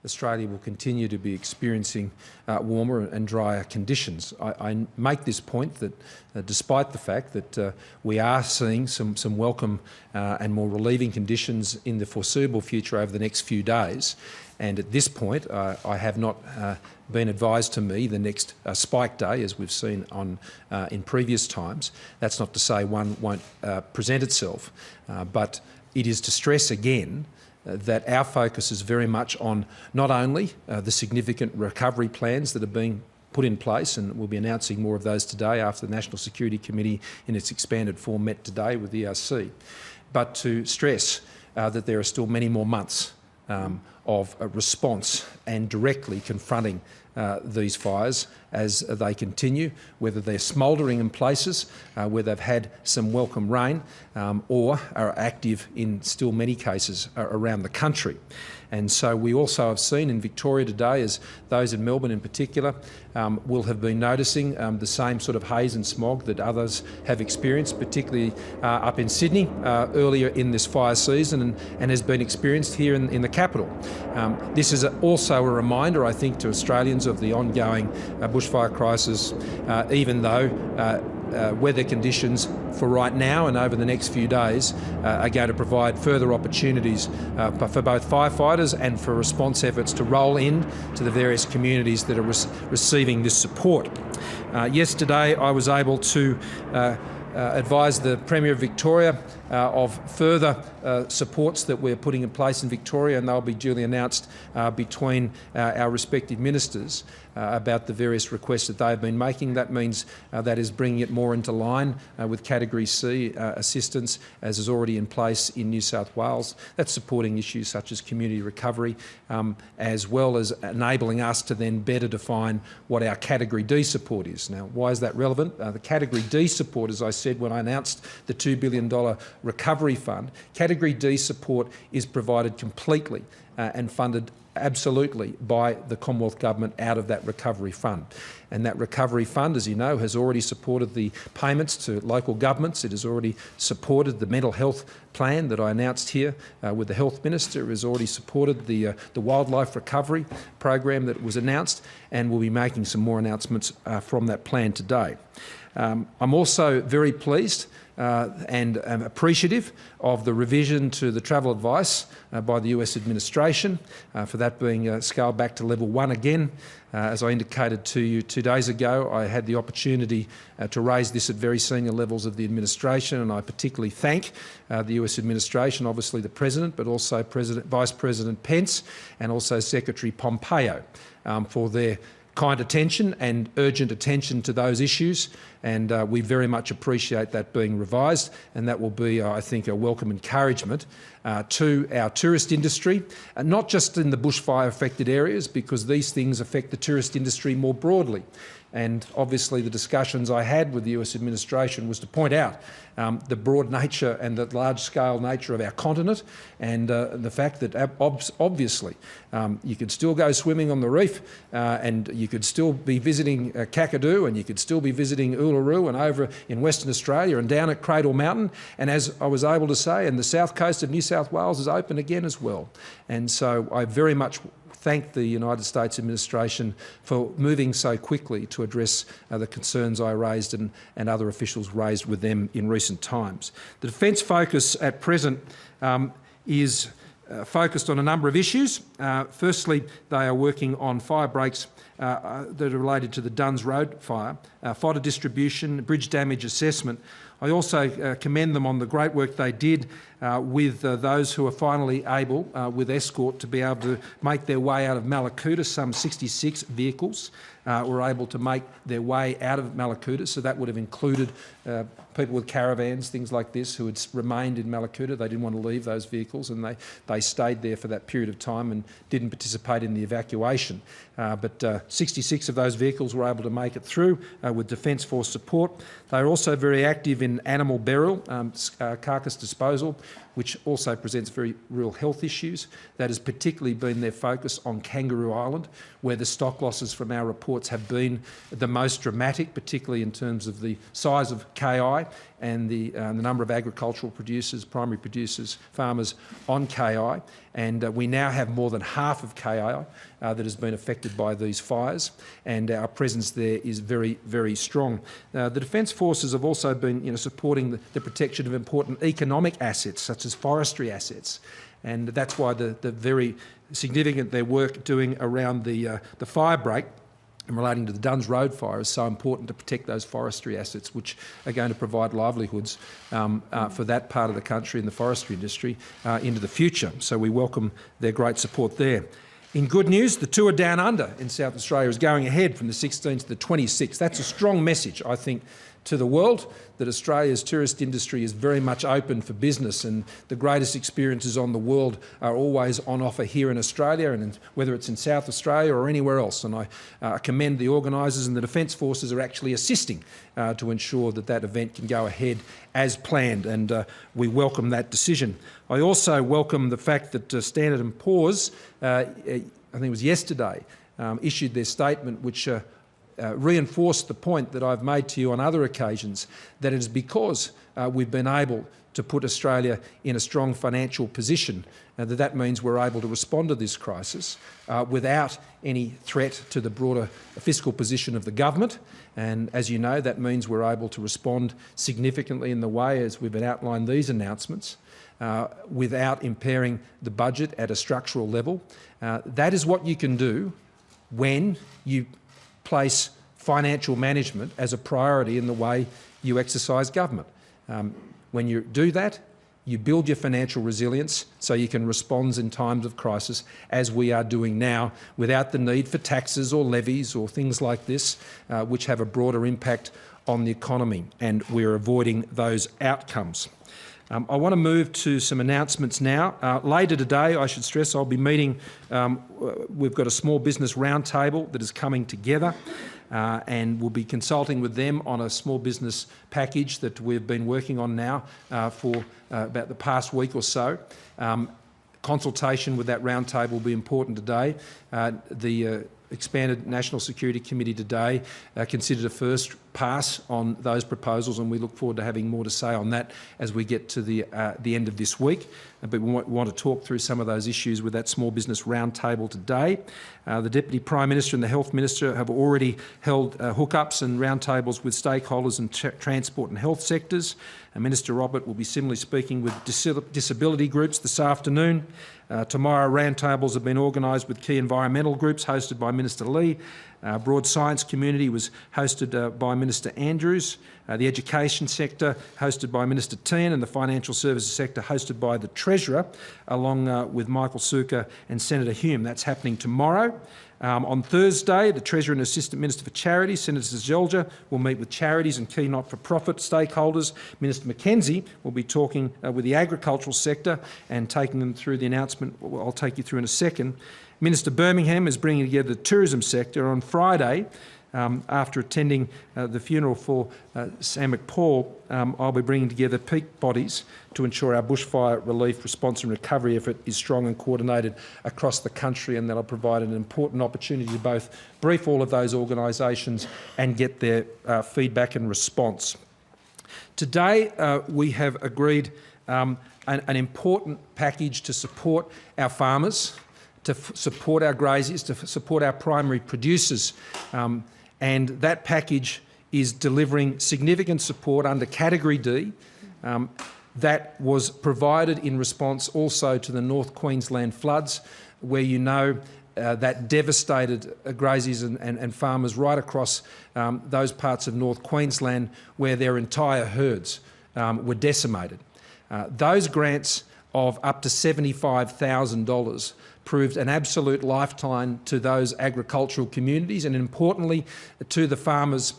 Australia will continue to be experiencing warmer and drier conditions. I make this point that despite the fact that we are seeing some welcome and more relieving conditions in the foreseeable future over the next few days, and at this point I have not been advised to me the next spike day, as we've seen in previous times. That's not to say one won't present itself, but it is to stress again that our focus is very much on not only the significant recovery plans that are being put in place, and we'll be announcing more of those today after the National Security Committee in its expanded form met today with the ERC, but to stress that there are still many more months of a response and directly confronting these fires as they continue, whether they're smouldering in places where they've had some welcome rain or are active in still many cases around the country. And so we also have seen in Victoria today, as those in Melbourne in particular will have been noticing the same sort of haze and smog that others have experienced, particularly up in Sydney earlier in this fire season and has been experienced here in the capital. This is also a reminder, I think, to Australians of the ongoing bushfire crisis, even though weather conditions for right now and over the next few days are going to provide further opportunities for both firefighters and for response efforts to roll in to the various communities that are receiving this support. Yesterday I was able to advise the Premier of Victoria of further supports that we're putting in place in Victoria, and they'll be duly announced between our respective ministers about the various requests that they've been making. That means that is bringing it more into line with Category C assistance, as is already in place in New South Wales. That's supporting issues such as community recovery, as well as enabling us to then better define what our Category D support is. Now, why is that relevant? The Category D support, as I said when I announced the $2 billion recovery fund, Category D support is provided completely and funded absolutely by the Commonwealth Government out of that recovery fund. And that recovery fund, as you know, has already supported the payments to local governments. It has already supported the mental health plan that I announced here with the Health Minister. It has already supported the wildlife recovery program that was announced, and we'll be making some more announcements from that plan today. I'm also very pleased and appreciative of the revision to the travel advice by the US administration, for that being scaled back to level 1 again. As I indicated to you 2 days ago, I had the opportunity to raise this at very senior levels of the administration, and I particularly thank the US administration, obviously the President, but also Vice President Pence and also Secretary Pompeo for their kind attention and urgent attention to those issues, and we very much appreciate that being revised, and that will be, I think, a welcome encouragement to our tourist industry, not just in the bushfire affected areas, because these things affect the tourist industry more broadly. And obviously the discussions I had with the US administration was to point out the broad nature and the large-scale nature of our continent, and the fact that obviously you could still go swimming on the reef, and you could still be visiting Kakadu, and you could still be visiting Uluru and over in Western Australia and down at Cradle Mountain, and as I was able to say, and the south coast of New South Wales is open again as well. And so I very much thank the United States administration for moving so quickly to address the concerns I raised and other officials raised with them in recent times. The defence focus at present is focused on a number of issues. Firstly, they are working on fire breaks that are related to the Duns Road fire, fodder distribution, bridge damage assessment. I also commend them on the great work they did with those who are finally able, with escort, to be able to make their way out of Mallacoota. Some 66 vehicles were able to make their way out of Mallacoota, so that would have included people with caravans, things like this, who had remained in Mallacoota. They didn't want to leave those vehicles, and they stayed there for that period of time and didn't participate in the evacuation. But 66 of those vehicles were able to make it through with Defence Force support. They are also very active in animal burial, carcass disposal, which also presents very real health issues. That has particularly been their focus on Kangaroo Island, where the stock losses from our reports have been the most dramatic, particularly in terms of the size of KI and the number of agricultural producers, primary producers, farmers on KI, and we now have more than half of KI that has been affected by these fires, and our presence there is very, very strong. The Defence Forces have also been supporting the protection of important economic assets such as forestry assets, and that's why the very significant their work doing around the fire break and relating to the Duns Road fire is so important to protect those forestry assets, which are going to provide livelihoods for that part of the country and the forestry industry into the future. So we welcome their great support there. In good news, the tour Down Under in South Australia is going ahead from the 16th to the 26th. That's a strong message, I think, to the world that Australia's tourist industry is very much open for business, and the greatest experiences on the world are always on offer here in Australia, and whether it's in South Australia or anywhere else. And I commend the organisers, and the Defence Forces are actually assisting to ensure that that event can go ahead as planned, and we welcome that decision. I also welcome the fact that Standard & Poor's, I think it was yesterday, issued their statement which reinforced the point that I've made to you on other occasions, that it is because we've been able to put Australia in a strong financial position that means we're able to respond to this crisis without any threat to the broader fiscal position of the government. And as you know, that means we're able to respond significantly in the way as we've outlined these announcements without impairing the budget at a structural level. That is what you can do when you place financial management as a priority in the way you exercise government. When you do that, you build your financial resilience so you can respond in times of crisis, as we are doing now, without the need for taxes or levies or things like this, which have a broader impact on the economy, and we're avoiding those outcomes. I want to move to some announcements now. Later today, I should stress, I'll be meeting, we've got a small business roundtable that is coming together, and we'll be consulting with them on a small business package that we've been working on now for about the past week or so. Consultation with that roundtable will be important today. The expanded National Security Committee today considered a first pass on those proposals, and we look forward to having more to say on that as we get to the end of this week. But we want to talk through some of those issues with that small business roundtable today. The Deputy Prime Minister and the Health Minister have already held hookups and roundtables with stakeholders in transport and health sectors. Minister Robert will be similarly speaking with disability groups this afternoon. Tomorrow, roundtables have been organised with key environmental groups hosted by Minister Lee. Broad science community was hosted by Minister Andrews, the education sector hosted by Minister Tehan, and the financial services sector hosted by the Treasurer, along with Michael Sukkar and Senator Hume. That's happening tomorrow. On Thursday, the Treasurer and Assistant Minister for Charities, Senator Zelja, will meet with charities and key not-for-profit stakeholders. Minister McKenzie will be talking with the agricultural sector and taking them through the announcement I'll take you through in a second. Minister Birmingham is bringing together the tourism sector. On Friday, after attending the funeral for Sam McPaul, I'll be bringing together peak bodies to ensure our bushfire relief, response and recovery effort is strong and coordinated across the country, and that'll provide an important opportunity to both brief all of those organisations and get their feedback and response. Today, we have agreed an important package to support our farmers, to support our graziers, to support our primary producers. And that package is delivering significant support under Category D that was provided in response also to the North Queensland floods, where you know that devastated graziers and farmers right across those parts of North Queensland where their entire herds were decimated. Those grants of up to $75,000 proved an absolute lifeline to those agricultural communities and, importantly, to the farmers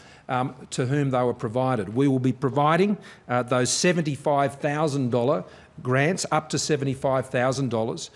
to whom they were provided. We will be providing those $75,000 grants, up to $75,000,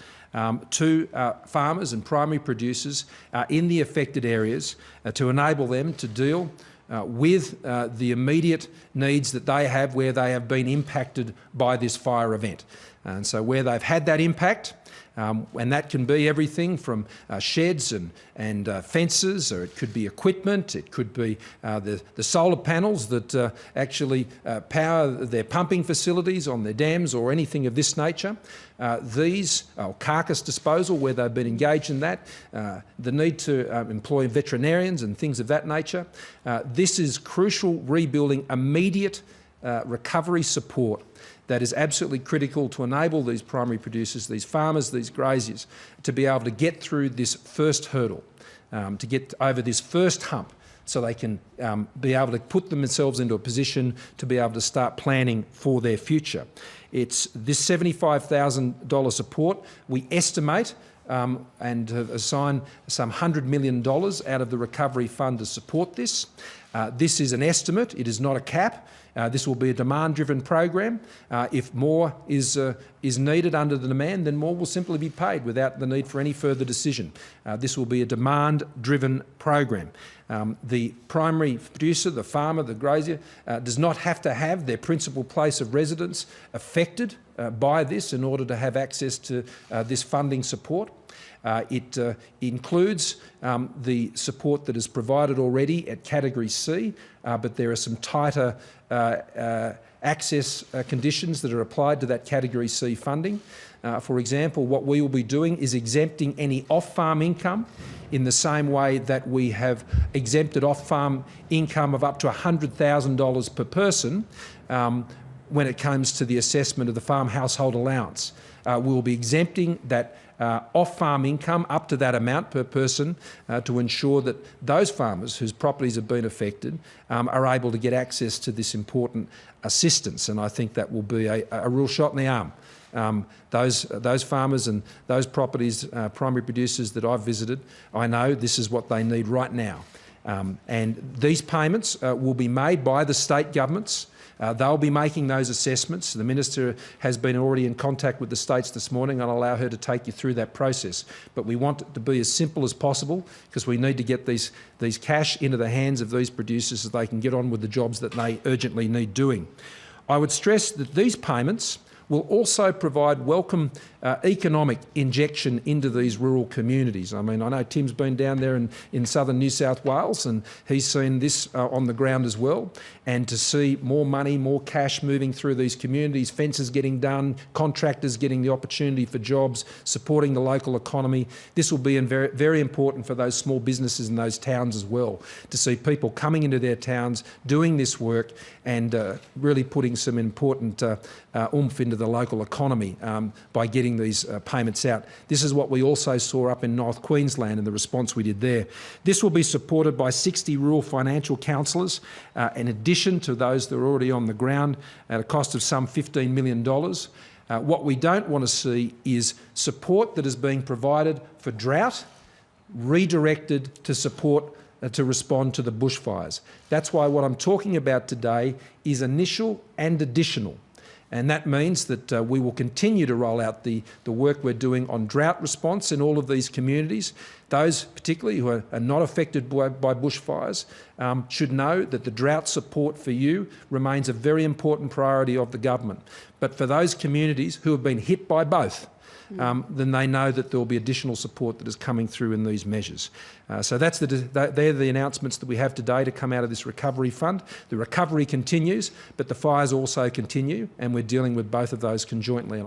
to farmers and primary producers in the affected areas to enable them to deal with the immediate needs that they have where they have been impacted by this fire event. And so where they've had that impact, and that can be everything from sheds and fences, or it could be equipment, it could be the solar panels that actually power their pumping facilities on their dams or anything of this nature. Carcass disposal, where they've been engaged in that, the need to employ veterinarians and things of that nature. This is crucial rebuilding, immediate recovery support that is absolutely critical to enable these primary producers, these farmers, these graziers, to be able to get through this first hurdle, to get over this first hump, so they can be able to put themselves into a position to be able to start planning for their future. It's this $75,000 support, we estimate, and have assigned some $100 million out of the Recovery Fund to support this. This is an estimate, it is not a cap. This will be a demand-driven program. If more is needed under the demand, then more will simply be paid without the need for any further decision. This will be a demand-driven program. The primary producer, the farmer, the grazier, does not have to have their principal place of residence affected by this in order to have access to this funding support. It includes the support that is provided already at Category C, but there are some tighter access conditions that are applied to that Category C funding. For example, what we will be doing is exempting any off-farm income in the same way that we have exempted off-farm income of up to $100,000 per person when it comes to the assessment of the farm household allowance. We will be exempting that off-farm income up to that amount per person to ensure that those farmers whose properties have been affected are able to get access to this important assistance, and I think that will be a real shot in the arm. Those farmers and those properties, primary producers that I've visited, I know this is what they need right now. And these payments will be made by the state governments. They'll be making those assessments. The Minister has been already in contact with the states this morning. I'll allow her to take you through that process. But we want it to be as simple as possible, because we need to get these cash into the hands of these producers so they can get on with the jobs that they urgently need doing. I would stress that these payments will also provide welcome economic injection into these rural communities. I mean, I know Tim's been down there in southern New South Wales, and he's seen this on the ground as well. And to see more money, more cash moving through these communities, fences getting done, contractors getting the opportunity for jobs, supporting the local economy, this will be very, very important for those small businesses in those towns as well, to see people coming into their towns, doing this work, and really putting some important oomph into the local economy by getting these payments out. This is what we also saw up in North Queensland in the response we did there. This will be supported by 60 rural financial counsellors, in addition to those that are already on the ground, at a cost of some $15 million. What we don't want to see is support that is being provided for drought redirected to support to respond to the bushfires. That's why what I'm talking about today is initial and additional. And that means that we will continue to roll out the work we're doing on drought response in all of these communities. Those particularly who are not affected by bushfires should know that the drought support for you remains a very important priority of the government. But for those communities who have been hit by both, then they know that there will be additional support that is coming through in these measures. So they're the announcements that we have today to come out of this recovery fund. The recovery continues, but the fires also continue, and we're dealing with both of those conjointly.